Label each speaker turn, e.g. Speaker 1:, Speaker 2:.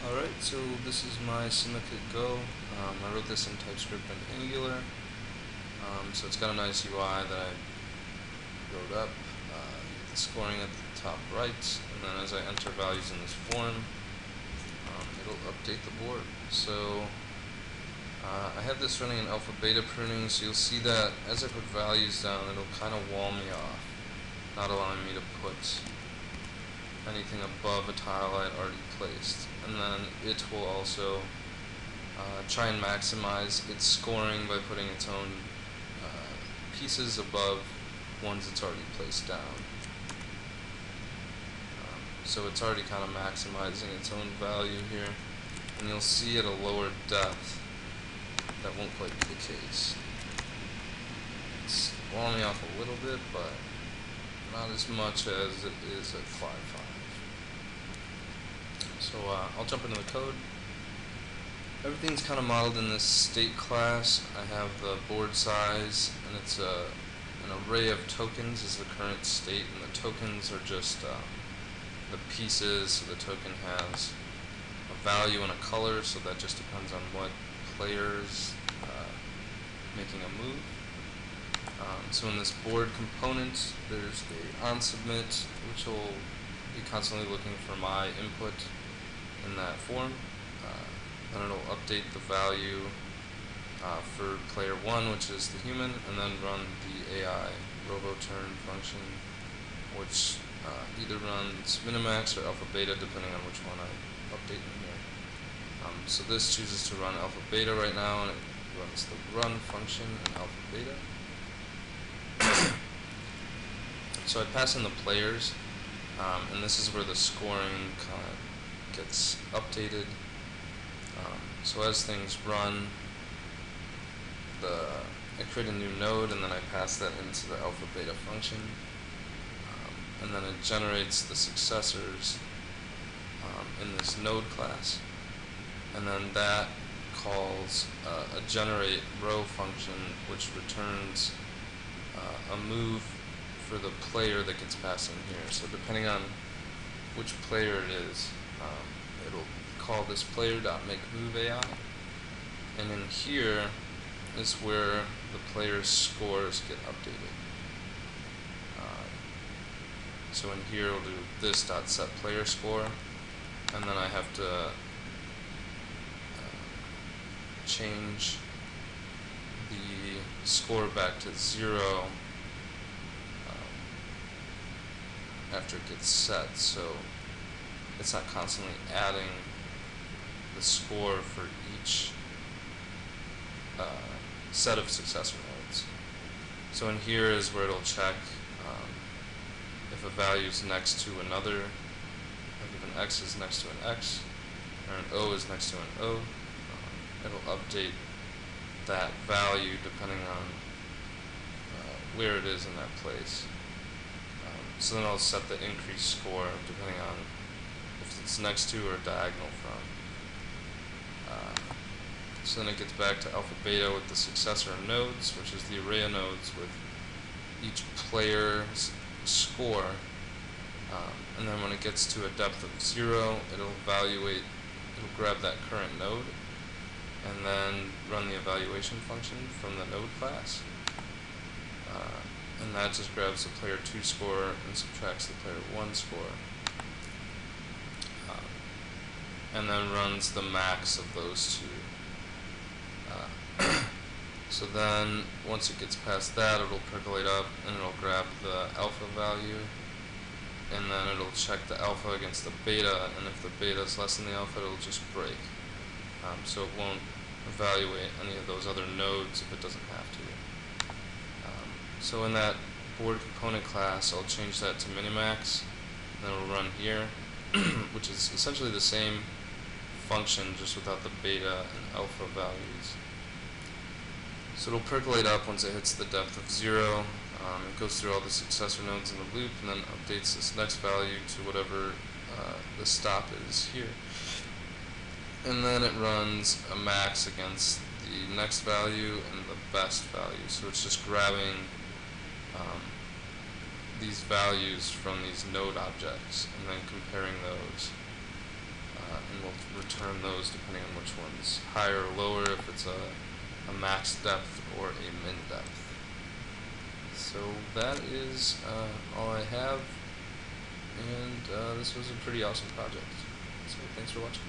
Speaker 1: Alright, so this is my SimaKit Go. I wrote this in TypeScript and Angular. So it's got a nice UI that I wrote up. The scoring at the top right, and then as I enter values in this form, it'll update the board. So I have this running in alpha beta pruning, so you'll see that as I put values down, it'll kind of wall me off, not allowing me to put anything above a tile I'd already placed. And then it will also try and maximize its scoring by putting its own pieces above ones it's already placed down. So it's already kind of maximizing its own value here, and you'll see at a lower depth that won't quite be the case. It's walling off a little bit, but not as much as it is at 5.5. So I'll jump into the code. Everything's kind of modeled in this state class. I have the board size, and it's an array of tokens is the current state, and the tokens are just the pieces. So the token has a value and a color, so that just depends on what player's making a move. So in this board component, there's the onSubmit, which will be constantly looking for my input in that form. Then it'll update the value for player 1, which is the human, and then run the AI roboturn function, which either runs Minimax or alpha beta, depending on which one I update in here. So this chooses to run alpha beta right now, and it runs the run function in alpha beta. So I pass in the players, and this is where the scoring kind of gets updated. So as things run, I create a new node, and then I pass that into the alpha beta function, and then it generates the successors in this node class, and then that calls a generate row function, which returns a move for the player that gets passed in here. So depending on which player it is, it'll call this player.makeMoveAI, and in here is where the player's scores get updated. So in here we'll do this.setPlayerScore, and then I have to change the score back to 0 after it gets set, so it's not constantly adding the score for each set of successor nodes. So in here is where it'll check if a value is next to another, like if an X is next to an X, or an O is next to an O, it'll update that value depending on where it is in that place. So then I'll set the increased score depending on if it's next to or diagonal from. So then it gets back to alpha beta with the successor nodes, which is the array of nodes with each player's score. And then when it gets to a depth of 0, it'll grab that current node, and then run the evaluation function from the node class. And that just grabs the player 2 score and subtracts the player 1 score. And then runs the max of those two. So then once it gets past that, it'll percolate up and it'll grab the alpha value, and then it'll check the alpha against the beta, and if the beta is less than the alpha, it'll just break. So it won't evaluate any of those other nodes if it doesn't have to. So in that board component class, I'll change that to Minimax, and then it'll run here, which is essentially the same function, just without the beta and alpha values. So it'll percolate up once it hits the depth of 0. It goes through all the successor nodes in the loop, and then updates this next value to whatever the stop is here. And then it runs a max against the next value and the best value. So it's just grabbing these values from these node objects and then comparing those, and we'll return turn those depending on which one's higher or lower, if it's a max depth or a min depth. So that is all I have, and this was a pretty awesome project. So thanks for watching.